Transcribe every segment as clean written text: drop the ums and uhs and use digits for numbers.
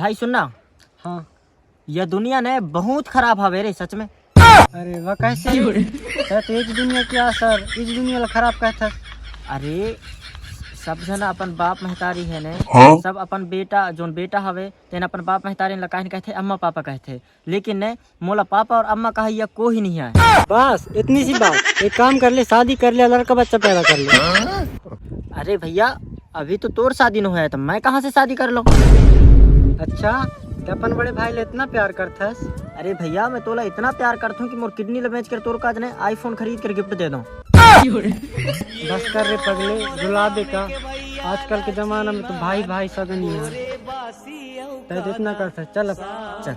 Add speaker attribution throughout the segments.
Speaker 1: भाई सुनना।
Speaker 2: हाँ।
Speaker 1: यह दुनिया ने बहुत खराब हवे रे सच में।
Speaker 2: अरे वह कैसे तो इस दुनिया क्या सर, इस दुनिया ला खराब कहता।
Speaker 1: अरे सब जन अपन बाप महतारी है ने, सब अपन बेटा जोन बेटा हवे तेन अपन बाप महतारी ला काहे कहते अम्मा पापा कहते, लेकिन ने मोला पापा और अम्मा कहा यह कोई नहीं है।
Speaker 2: बस इतनी सी बात। एक काम कर ले, शादी कर ले, लड़का बच्चा पैदा कर ले।
Speaker 1: अरे भैया अभी तो तोर शादी न हुआ, तो मैं कहाँ से शादी कर लूं?
Speaker 2: अच्छा तो अपन बड़े भाई ले इतना प्यार करथस?
Speaker 1: अरे भैया मैं तोला इतना प्यार करता हूँ कि मोर किडनी ला बेच कर तोर काज ने आईफोन खरीद कर गिफ्ट दे दूं।
Speaker 2: बस कर रे पगले, रुला दे का। आजकल के जमाना में तो भाई भाई सब नहीं है। तो इतना करथस, चल अब
Speaker 1: चल।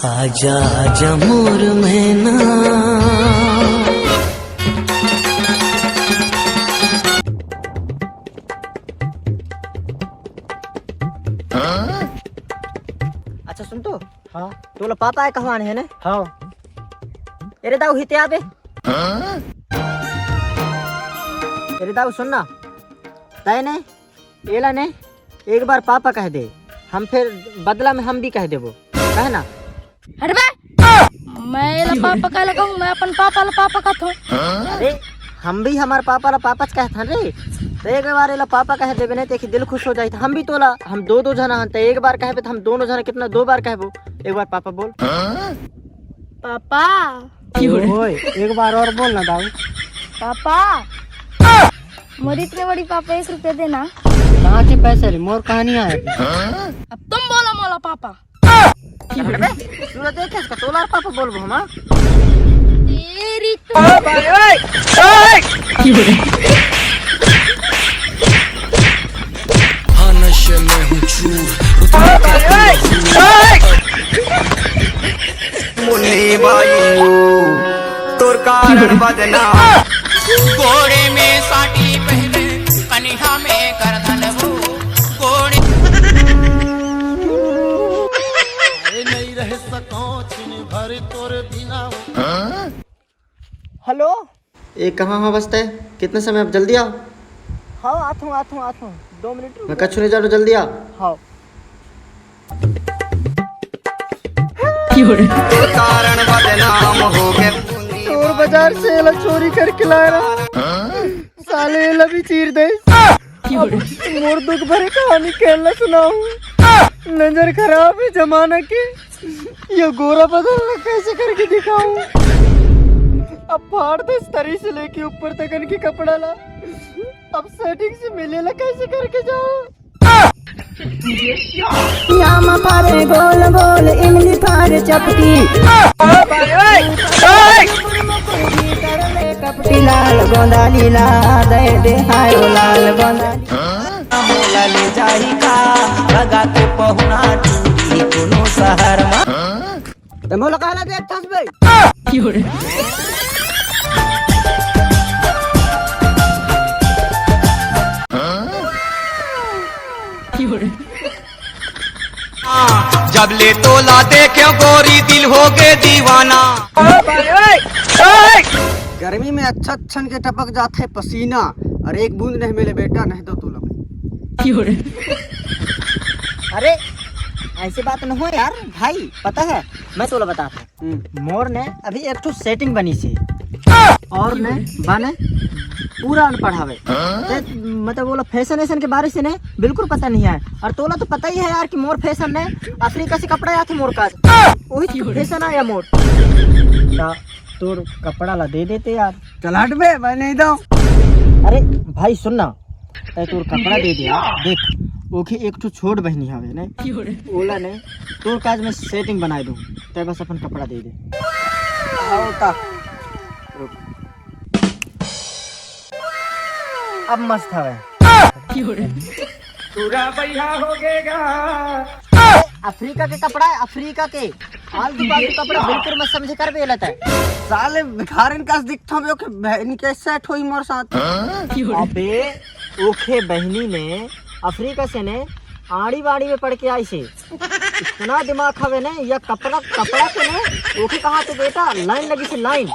Speaker 3: आजा आजा मोर मैना।
Speaker 1: अच्छा सुन तो,
Speaker 2: हाँ
Speaker 1: तोला पापा है कहवान है ने?
Speaker 2: हाँ।
Speaker 1: अरे दाऊ हिते आबे। अरे दाऊ सुनना, तय ने एला ने एक बार पापा कह दे, हम फिर बदला में हम भी कह देबो, कहे ना?
Speaker 4: हट बे, मैं ला पापा का लगा हूँ, मैं अपन पापा ला पापा का था।
Speaker 1: अरे हम भी हमारे पापा ला पापा कहथन रे, तो एक बार एला पापा कह देबे ने देखी दिल खुश हो जाई। हम भी तोला हम दो जना हन, तो एक बार कहबे तो हम दोनों जना कितना दो बार कहबो। एक बार पापा बोल।
Speaker 4: पापा
Speaker 2: ओए एक बार और बोल ना दाऊ।
Speaker 4: पापा मोरी इतने बड़ी पापा 1 रुपया देना।
Speaker 2: कहाँ के पैसे रे, मोर कहानी आए।
Speaker 4: अब तुम बोला मोला पापा।
Speaker 1: तू देख इसका तोला पापा बोलबो हम
Speaker 4: तेरी तो
Speaker 3: नशे में हूँ चूर मुन्नी बाई तोर कारण बदना गोड़े में साटी पहने कन्हा में कर धनबू गोड़े नहीं रह सको छिन भर तोर बिना।
Speaker 1: हेलो।
Speaker 2: ये कहाँ हाँ बसता है? कितने समय? अब जल्दी आओ।
Speaker 1: हाँ आत हूँ 2 मिनट
Speaker 2: मैं कछु नहीं जा रहा, जल्दी आ।
Speaker 1: हाँ।
Speaker 3: कारण बदनाम हो गए
Speaker 2: चोर बाजार से एला चोरी करके लाया रहा। साले एला भी चीर दे। मोर दुख भरे कहानी कहला सुनाऊं। नजर खराब है जमाना के, ये गोरा बदलना कैसे करके दिखाऊं। अब फाड़ दे तरी से लेके ऊपर तक इनकी कपड़ा ला। अब सेटिंग से मिले ला कैसे करके जाऊं।
Speaker 5: यामा पारे गोल गोल इमली पारे चपटी कपटी लाल गोंदा लीला दे दे हाय लाल गोंदा
Speaker 3: मोला ले जाई का लगा के पहुना चूड़ी कोनो शहर में
Speaker 2: ते मोला कहला देख थस बे।
Speaker 3: जब ले तोला देखे गोरी दिल हो गए दीवाना।
Speaker 2: गर्मी में अच्छा छन के टपक जाता है पसीना, और एक बूंद नहीं मिले बेटा नहीं तो तोला।
Speaker 1: अरे ऐसी बात न हो यार भाई, पता है मैं तोला बताता हूँ। मोर ने अभी एक तो सेटिंग बनी सी और ने बने पूरा अनपढ़ हवे, मतलब बोला फैशन के बारे से ने बिल्कुल पता नहीं है। और तोला तो पता ही है यार कि मोर फैशन ने अफ्रीका से कपड़ा आया थे मोर का, वही फैशन आया मोर।
Speaker 2: तोर कपड़ा ला दे देते यार। चल हट बे, मैं नहीं दूं।
Speaker 1: अरे भाई सुनना, तोर कपड़ा दे दे यार। देख ओके एक तो छोट बहनी हवे ने, ओला ने तोर काज में सेटिंग बनाए दूं, तय बस अपन कपड़ा दे दे। आओ ता अब मस्त हवे।
Speaker 2: पूरा बढ़िया हो गएगा।
Speaker 1: अफ्रीका के कपड़ा है, अफ्रीका के आलतू फालतू कपड़ा बिल्कुल मत समझे कर बेला था।
Speaker 2: साले भिखारिन का दिखता हूँ कि बहनी कैसे सेट हुई मोर साथ।
Speaker 1: अबे ओखे बहनी ने अफ्रीका से ने आड़ी बाड़ी में पढ़ के आई से, इतना दिमाग हवे ने या कपड़ा के ने ओखे कहा तो बेटा लाइन लगी से लाइन।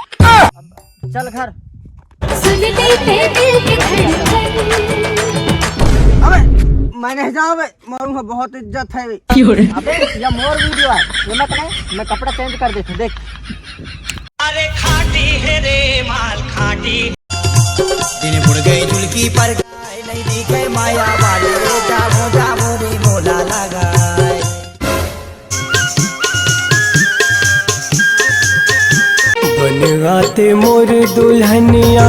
Speaker 1: चल घर।
Speaker 4: सुन ले दिल की धड़कन
Speaker 2: मैं नहीं जाऊँ मारूंगा, बहुत इज्जत है।
Speaker 1: अबे ये मोर वीडियो है, ये मत नहीं, मैं कपड़ा चेंज कर देता हूँ, देख।
Speaker 3: अरे खाटी है रे माल खाटी, दिन बुड़ गई झुलकी पर गाय, नहीं दिखे माया वाले, जामो जामो रे मोला लगाए।
Speaker 2: बनवाते मोर दुल्हनिया,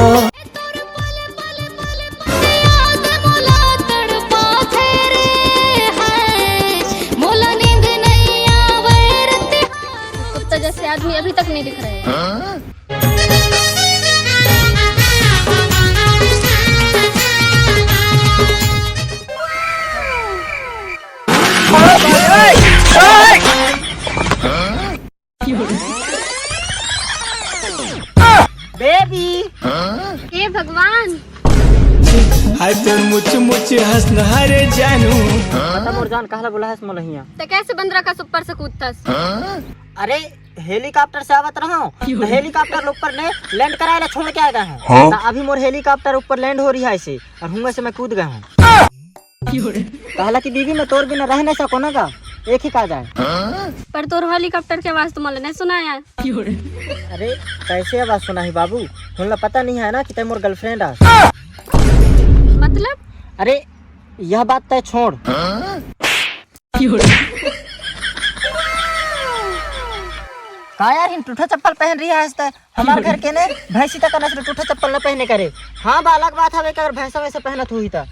Speaker 4: कुत्ता जैसे आदमी अभी तक नहीं दिख रहे हैं।
Speaker 1: बेबी
Speaker 4: हे भगवान,
Speaker 2: हाय तोर मुच मुच हंसन हरे जानू।
Speaker 1: पता मोर जान कहला बोला है मोलहिया।
Speaker 4: तो कैसे बंदरा का ऊपर से कूदतस?
Speaker 1: अरे हेलीकॉप्टर से आवत रहा हूँ, तो हेलीकॉप्टर ऊपर ने लैंड कराए ला छोड़ के आ गए हैं। तो अभी मोर हेलीकॉप्टर ऊपर लैंड हो रही है ऐसे, और हुआ से मैं कूद गया हूँ। कहला कि बीवी मैं तोर बिना रह नहीं सको ना का, एक ही कहा जाए।
Speaker 4: पर तोर हेलीकॉप्टर के आवाज तो मोला नहीं सुना यार।
Speaker 1: अरे कैसे आवाज सुना ही बाबू, तुमला पता नहीं है ना कि तय मोर गर्लफ्रेंड है।
Speaker 4: मतलब?
Speaker 1: अरे यह बात तय छोड़। का यार इन टूटा चप्पल पहन रही है, हमारे घर के ने भैंसी तक नस्ल टूटा चप्पल न पहने करे। हाँ बालक बात है कि अगर भैंसा वैसे पहनत हुई था,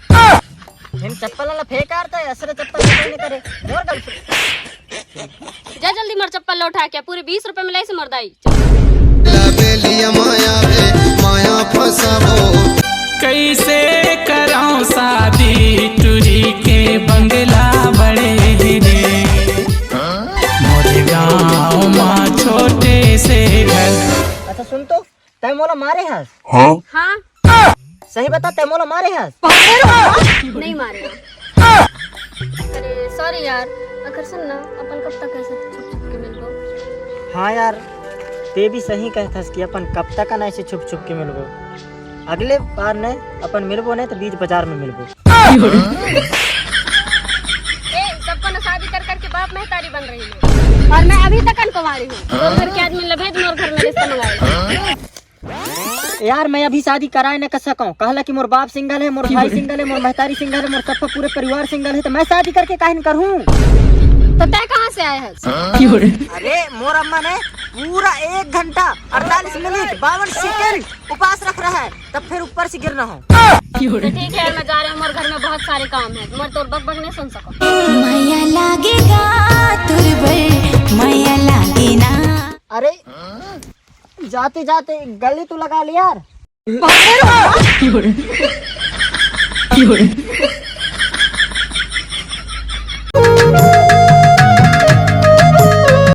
Speaker 1: इन चप्पल न फेंक आरता है, असर चप्पल न पहने करे। मोर गर्लफ्रेंड
Speaker 4: जा जल्दी मोर चप्पल लौटा के, पूरे 20 रुपए में ले से मरदाई।
Speaker 3: कैसे कराऊं शादी, टूरी के बंगला बड़े रे, मोरे गाँव माँ छोटे से घर।
Speaker 1: अच्छा सुन तो, तय मोला मारे हैं?
Speaker 4: हाँ
Speaker 1: सही बता, तय मोला मारे हैं?
Speaker 4: नहीं मारेगा। अरे सॉरी यार, अगर सुन ना, अपन कब तक ऐसे छुप छुप के मिलबो?
Speaker 1: हाँ यार, ते भी सही कहथस कि अपन कब तक न ऐसे छुप छुप के मिलबो। अगले बार ने अपन मिलबो नहीं तो बीच बाजार में मिलबो।
Speaker 4: सबको न शादी कर करके बाप महतारी बन रही है, और मैं अभी तक अनकुंवारी हूँ। तो घर के आदमी ले भेज, मोर घर में रिश्ता मंगाए।
Speaker 1: यार मैं अभी शादी कराए न कर सकूं, कहला कि मोर बाप सिंगल है, मोर भाई सिंगल है, मोर महतारी सिंगल है, मोर सबका पूरे परिवार सिंगल है, तो मैं शादी करके काहे न करूं?
Speaker 4: तो तय कहाँ से आए हैं?
Speaker 1: अरे मोर अम्मा ने पूरा 1 घंटा 48 मिनट 52 सेकंड उपवास रख रहा है, तब फिर ऊपर से गिरना हो।
Speaker 4: तो ठीक है, मैं जा रहा हूँ, मोर घर में बहुत सारे काम है, मोर तोर बक बक नहीं सुन सको।
Speaker 6: माया लागेगा तुरबर, माया लागे ना।
Speaker 1: अरे जाते जाते गले तो लगा लिया यार।